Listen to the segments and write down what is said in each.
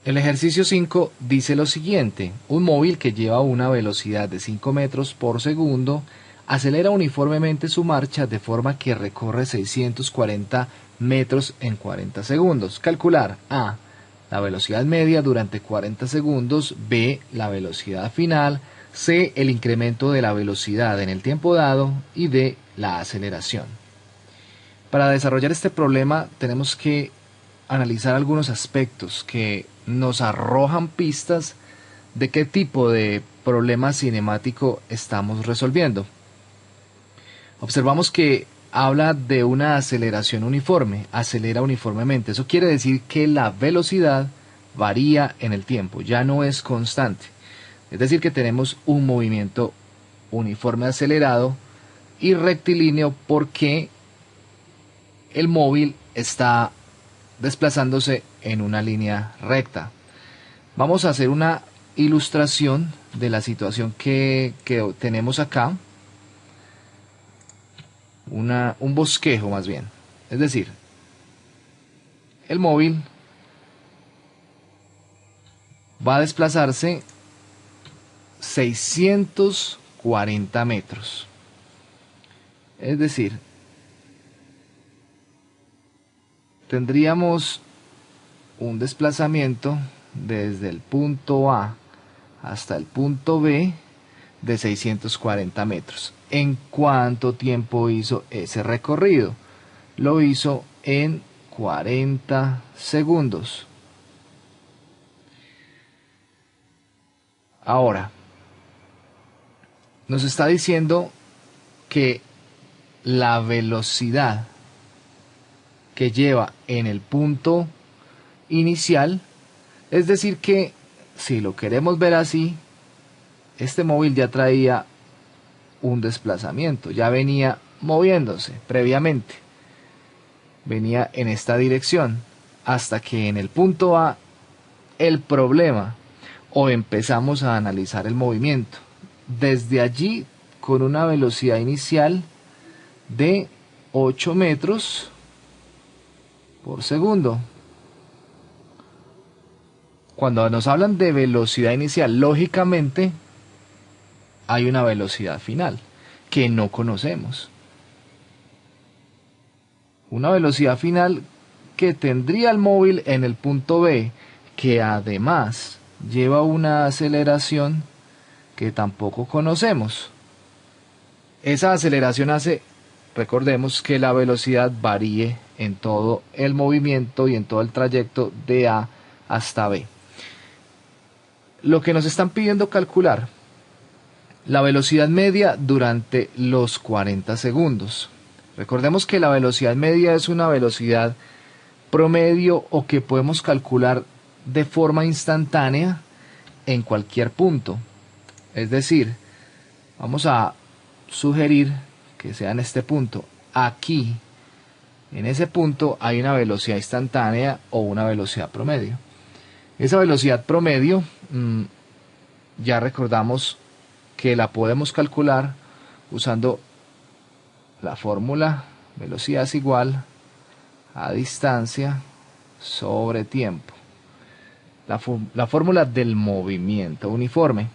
El ejercicio 5 dice lo siguiente: un móvil que lleva una velocidad de 5 metros por segundo acelera uniformemente su marcha de forma que recorre 640 metros en 40 segundos. Calcular A, la velocidad media durante 40 segundos, B, la velocidad final, C, el incremento de la velocidad en el tiempo dado y D, la aceleración. Para desarrollar este problema tenemos que analizar algunos aspectos que nos arrojan pistas de qué tipo de problema cinemático estamos resolviendo. Observamos que habla de una aceleración uniforme, acelera uniformemente. Eso quiere decir que la velocidad varía en el tiempo, ya no es constante. Es decir, que tenemos un movimiento uniforme acelerado y rectilíneo porque el móvil está desplazándose en una línea recta. Vamos a hacer una ilustración de la situación que tenemos acá, un bosquejo más bien. Es decir, el móvil va a desplazarse 640 metros. Es decir, tendríamos un desplazamiento desde el punto A hasta el punto B de 640 metros. ¿En cuánto tiempo hizo ese recorrido? Lo hizo en 40 segundos. Ahora, nos está diciendo que la velocidad que lleva en el punto inicial, es decir que si lo queremos ver así, este móvil ya traía un desplazamiento, ya venía moviéndose previamente, venía en esta dirección, hasta que en el punto A el problema, o empezamos a analizar el movimiento, desde allí con una velocidad inicial de 8 metros por segundo. Cuando nos hablan de velocidad inicial, lógicamente hay una velocidad final que no conocemos. Una velocidad final que tendría el móvil en el punto B, que además lleva una aceleración que tampoco conocemos. Esa aceleración hace, recordemos, que la velocidad varíe en todo el movimiento y en todo el trayecto de A hasta B. Lo que nos están pidiendo calcular: la velocidad media durante los 40 segundos. Recordemos que la velocidad media es una velocidad promedio o que podemos calcular de forma instantánea en cualquier punto. Es decir, vamos a sugerir que sea en este punto. Aquí, en ese punto, hay una velocidad instantánea o una velocidad promedio. Esa velocidad promedio, ya recordamos que la podemos calcular usando la fórmula: velocidad es igual a distancia sobre tiempo. La fórmula del movimiento uniforme.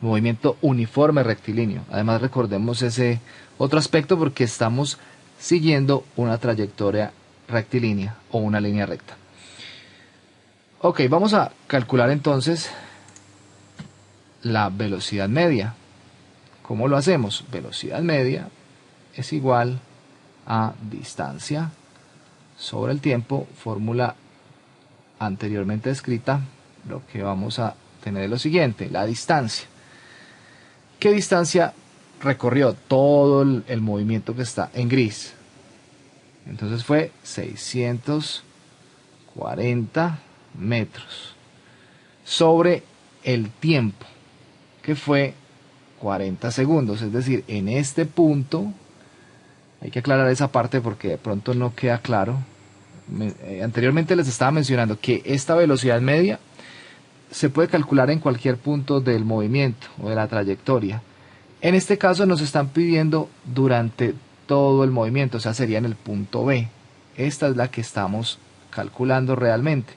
Movimiento uniforme rectilíneo. Además, recordemos ese otro aspecto porque estamos siguiendo una trayectoria rectilínea o una línea recta. Ok, vamos a calcular entonces la velocidad media. ¿Cómo lo hacemos? Velocidad media es igual a distancia sobre el tiempo, fórmula anteriormente escrita. Lo que vamos a tener es lo siguiente: la distancia. ¿Qué distancia recorrió todo el movimiento que está en gris? Entonces fue 640 metros sobre el tiempo, que fue 40 segundos. Es decir, en este punto, hay que aclarar esa parte porque de pronto no queda claro. Anteriormente les estaba mencionando que esta velocidad media se puede calcular en cualquier punto del movimiento o de la trayectoria. En este caso nos están pidiendo durante todo el movimiento, o sea, sería en el punto B. Esta es la que estamos calculando realmente.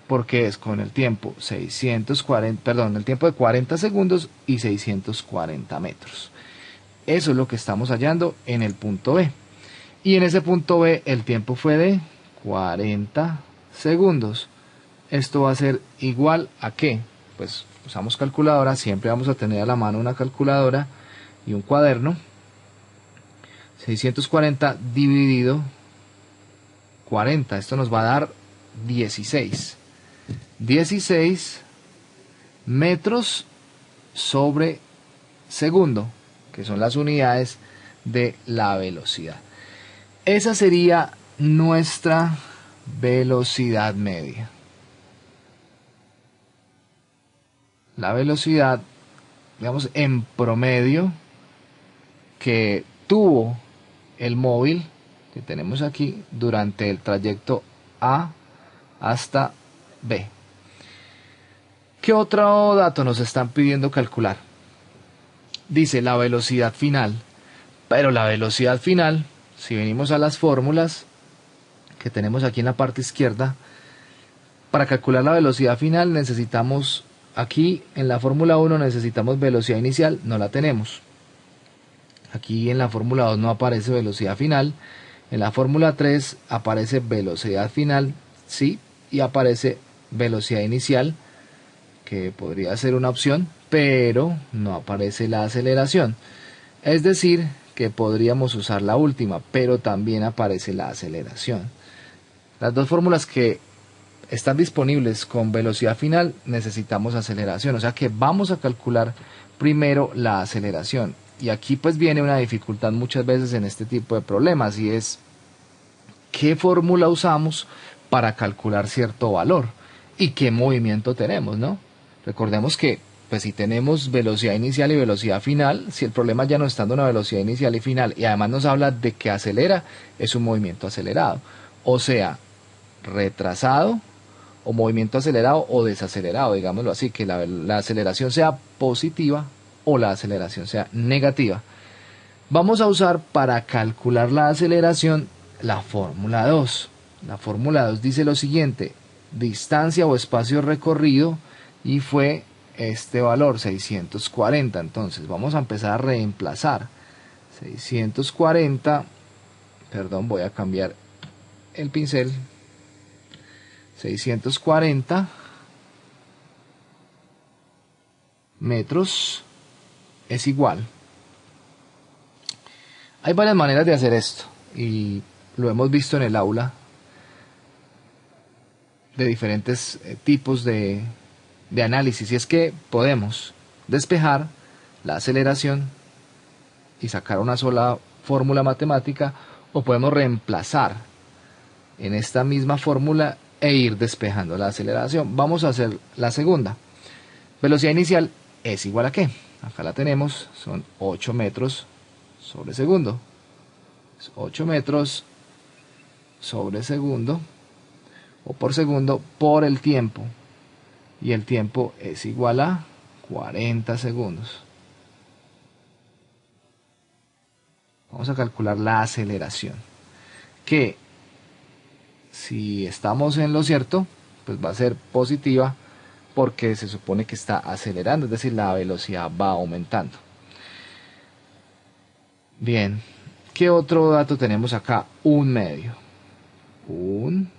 porque es con el tiempo 640, perdón, el tiempo de 40 segundos y 640 metros. Eso es lo que estamos hallando en el punto B. Y en ese punto B el tiempo fue de 40 segundos. Esto va a ser igual a ¿qué? Pues usamos calculadora, siempre vamos a tener a la mano una calculadora y un cuaderno. 640 dividido 40, esto nos va a dar 16. 16 metros sobre segundo, que son las unidades de la velocidad. Esa sería nuestra velocidad media. La velocidad, digamos, en promedio que tuvo el móvil que tenemos aquí durante el trayecto A hasta B. ¿Qué otro dato nos están pidiendo calcular? Dice la velocidad final, pero la velocidad final, si venimos a las fórmulas que tenemos aquí en la parte izquierda, para calcular la velocidad final necesitamos, aquí en la fórmula 1 necesitamos velocidad inicial, no la tenemos. Aquí en la fórmula 2 no aparece velocidad final, en la fórmula 3 aparece velocidad final, sí, y aparece velocidad inicial, que podría ser una opción, pero no aparece la aceleración. Es decir, que podríamos usar la última, pero también aparece la aceleración. Las dos fórmulas que están disponibles con velocidad final necesitamos aceleración, o sea que vamos a calcular primero la aceleración. Y aquí pues viene una dificultad muchas veces en este tipo de problemas, y es qué fórmula usamos para calcular cierto valor y qué movimiento tenemos, ¿no? Recordemos que pues si tenemos velocidad inicial y velocidad final, si el problema ya nos está dando una velocidad inicial y final y además nos habla de que acelera, es un movimiento acelerado, o sea, retrasado o movimiento acelerado o desacelerado, digámoslo así, que la aceleración sea positiva o la aceleración sea negativa. Vamos a usar para calcular la aceleración la fórmula 2. La fórmula 2 dice lo siguiente: distancia o espacio recorrido, y fue este valor 640. Entonces vamos a empezar a reemplazar 640, perdón, voy a cambiar el pincel. 640 metros es igual. Hay varias maneras de hacer esto y lo hemos visto en el aula de diferentes tipos de análisis, y es que podemos despejar la aceleración y sacar una sola fórmula matemática, o podemos reemplazar en esta misma fórmula e ir despejando la aceleración. Vamos a hacer la segunda. Velocidad inicial es igual a ¿qué? Acá la tenemos, son 8 metros sobre segundo. 8 metros sobre segundo o por segundo por el tiempo, y el tiempo es igual a 40 segundos. Vamos a calcular la aceleración, que si estamos en lo cierto, pues va a ser positiva porque se supone que está acelerando, es decir, la velocidad va aumentando. Bien, ¿qué otro dato tenemos acá? Un medio. Un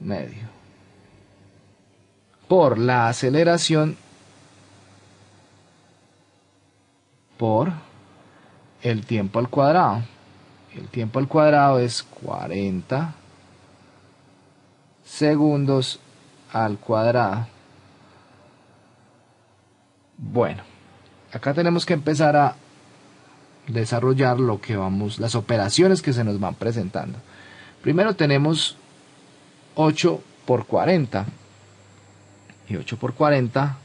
medio. Por la aceleración por el tiempo al cuadrado. El tiempo al cuadrado es 40 segundos al cuadrado. Bueno, acá tenemos que empezar a desarrollar lo que vamos, las operaciones que se nos van presentando. Primero tenemos 8 por 40, y 8 por 40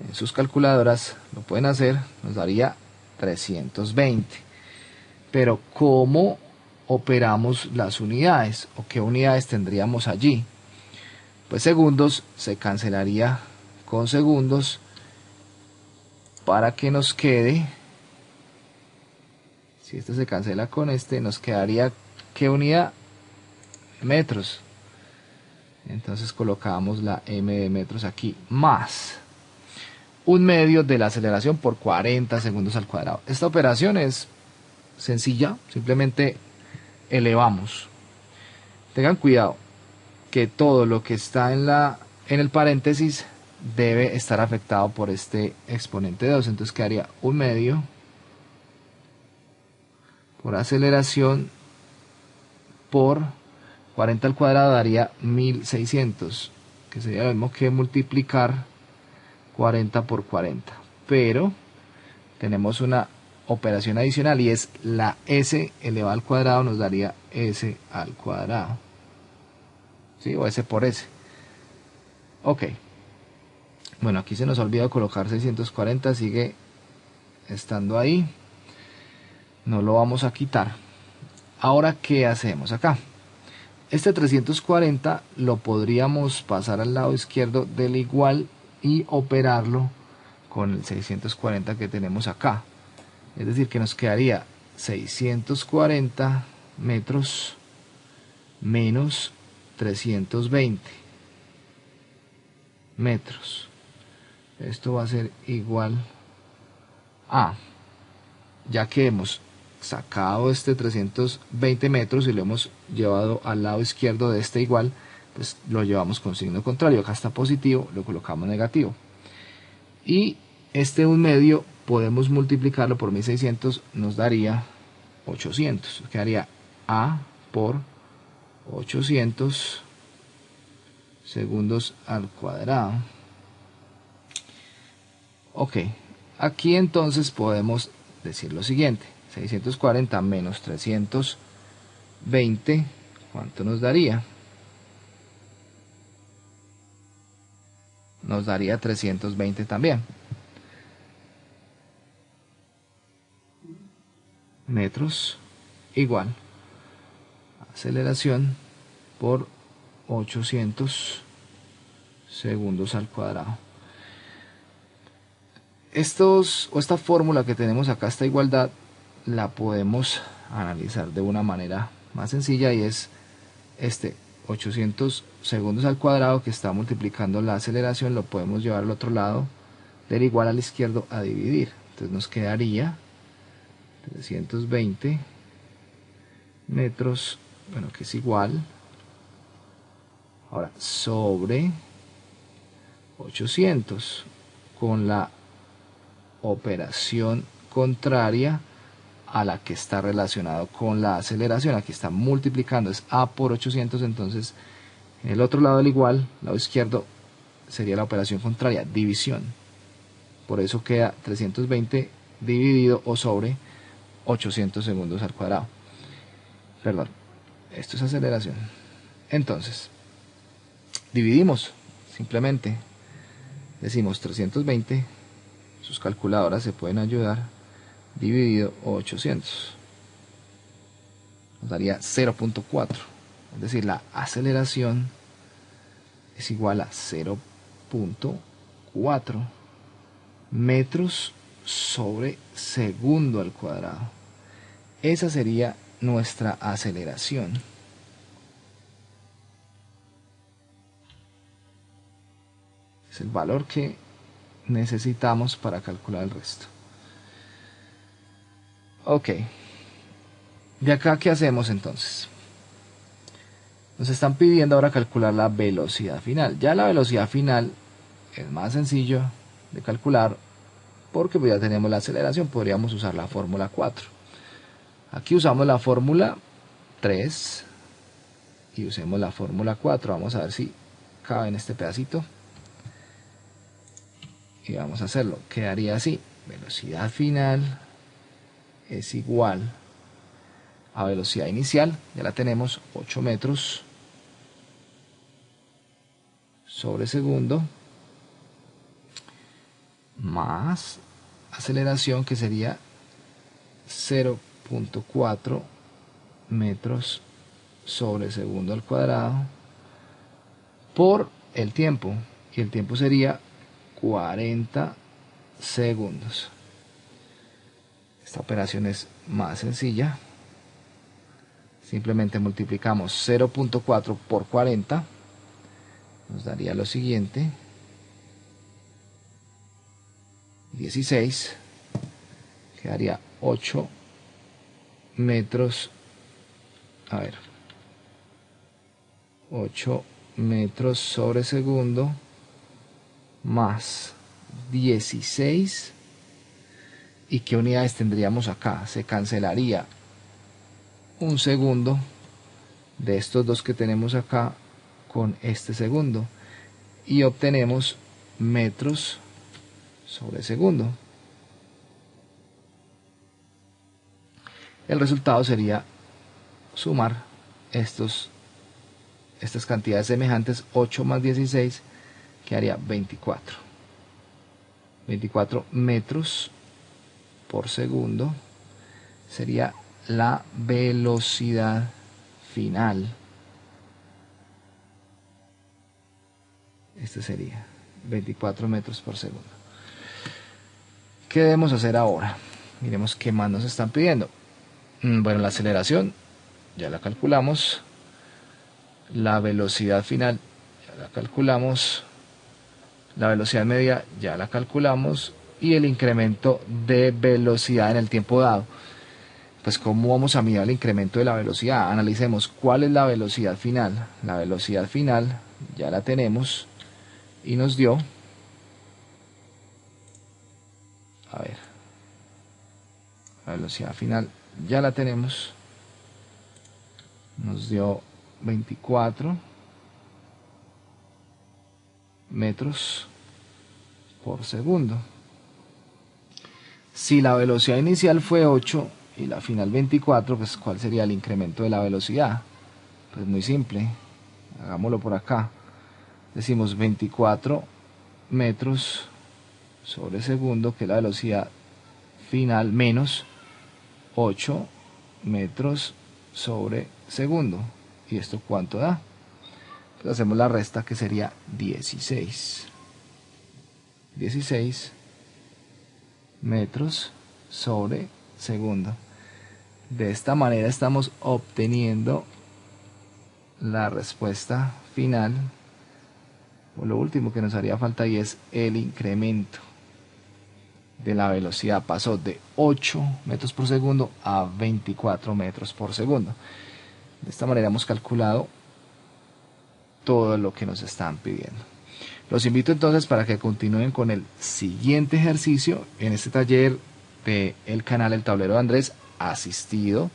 en sus calculadoras lo pueden hacer, nos daría 320. Pero ¿cómo operamos las unidades? ¿O qué unidades tendríamos allí? Pues segundos se cancelaría con segundos para que nos quede, si este se cancela con este, nos quedaría ¿qué unidad? Metros. Entonces colocamos la m de metros aquí, más 1/2 de la aceleración por 40 segundos al cuadrado. Esta operación es sencilla, simplemente elevamos. Tengan cuidado que todo lo que está en el paréntesis debe estar afectado por este exponente 2. Entonces quedaría 1/2 por aceleración por 40 al cuadrado daría 1600, que sería lo mismo que multiplicar 40 por 40. Pero tenemos una operación adicional y es la s elevado al cuadrado nos daría s al cuadrado. ¿Sí? O s por s. Ok. Bueno, aquí se nos ha olvidado colocar 640, sigue estando ahí. No lo vamos a quitar. Ahora, ¿qué hacemos acá? Este 340 lo podríamos pasar al lado izquierdo del igual y operarlo con el 640 que tenemos acá. Es decir, que nos quedaría 640 metros menos 320 metros. Esto va a ser igual a, ya que hemos sacado este 320 metros y lo hemos llevado al lado izquierdo de este igual, pues lo llevamos con signo contrario. Acá está positivo, lo colocamos negativo. Y este 1/2 podemos multiplicarlo por 1600, nos daría 800. Quedaría a por 800 segundos al cuadrado. Ok, aquí entonces podemos decir lo siguiente: 640 menos 320, ¿cuánto nos daría? Nos daría 320 también. Metros igual aceleración por 800 segundos al cuadrado. Esta fórmula que tenemos acá, esta igualdad, la podemos analizar de una manera más sencilla, y es este 800 segundos al cuadrado que está multiplicando la aceleración, lo podemos llevar al otro lado del igual al izquierdo a dividir. Entonces nos quedaría 320 metros, bueno, que es igual, ahora, sobre 800 con la operación contraria a la que está relacionado con la aceleración. Aquí está multiplicando, es a por 800, entonces en el otro lado del igual, lado izquierdo, sería la operación contraria, división. Por eso queda 320 dividido o sobre 800 segundos al cuadrado. Perdón, esto es aceleración. Entonces, dividimos, simplemente decimos 320, sus calculadoras se pueden ayudar, dividido 800, nos daría 0.4, es decir, la aceleración es igual a 0.4 metros sobre segundo al cuadrado. Esa sería nuestra aceleración. Es el valor que necesitamos para calcular el resto. Ok, de acá, ¿qué hacemos entonces? Nos están pidiendo ahora calcular la velocidad final. Ya la velocidad final es más sencillo de calcular porque pues ya tenemos la aceleración, podríamos usar la fórmula 4. Aquí usamos la fórmula 3 y usemos la fórmula 4. Vamos a ver si cabe en este pedacito. Y vamos a hacerlo. Quedaría así: velocidad final es igual a velocidad inicial, ya la tenemos, 8 metros sobre segundo, más aceleración, que sería 0.4 metros sobre segundo al cuadrado, por el tiempo, y el tiempo sería 40 segundos. Esta operación es más sencilla. Simplemente multiplicamos 0.4 por 40 nos daría lo siguiente: 16, quedaría 8 metros, a ver, 8 metros sobre segundo más 16. ¿Y qué unidades tendríamos acá? Se cancelaría un segundo de estos dos que tenemos acá con este segundo y obtenemos metros sobre segundo. El resultado sería sumar estas cantidades semejantes. 8 más 16 quedaría 24. 24 metros por segundo sería la velocidad final. Este sería 24 metros por segundo. ¿Qué debemos hacer ahora? Miremos qué más nos están pidiendo. Bueno, la aceleración ya la calculamos. La velocidad final ya la calculamos. La velocidad media ya la calculamos. Y el incremento de velocidad en el tiempo dado. Pues ¿cómo vamos a mirar el incremento de la velocidad? Analicemos cuál es la velocidad final. La velocidad final ya la tenemos y nos dio, a ver, la velocidad final ya la tenemos, nos dio 24 metros por segundo. Si la velocidad inicial fue 8 y la final 24, pues ¿cuál sería el incremento de la velocidad? Pues muy simple, hagámoslo por acá. Decimos 24 metros sobre segundo, que es la velocidad final, menos 8 metros sobre segundo. ¿Y esto cuánto da? Pues hacemos la resta, que sería 16. 16 metros sobre segundo. De esta manera estamos obteniendo la respuesta final, o lo último que nos haría falta, y es el incremento de la velocidad. Pasó de 8 metros por segundo a 24 metros por segundo. De esta manera hemos calculado todo lo que nos están pidiendo. Los invito entonces para que continúen con el siguiente ejercicio en este taller del canal El Tablero de Andrés, asistido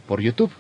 por YouTube.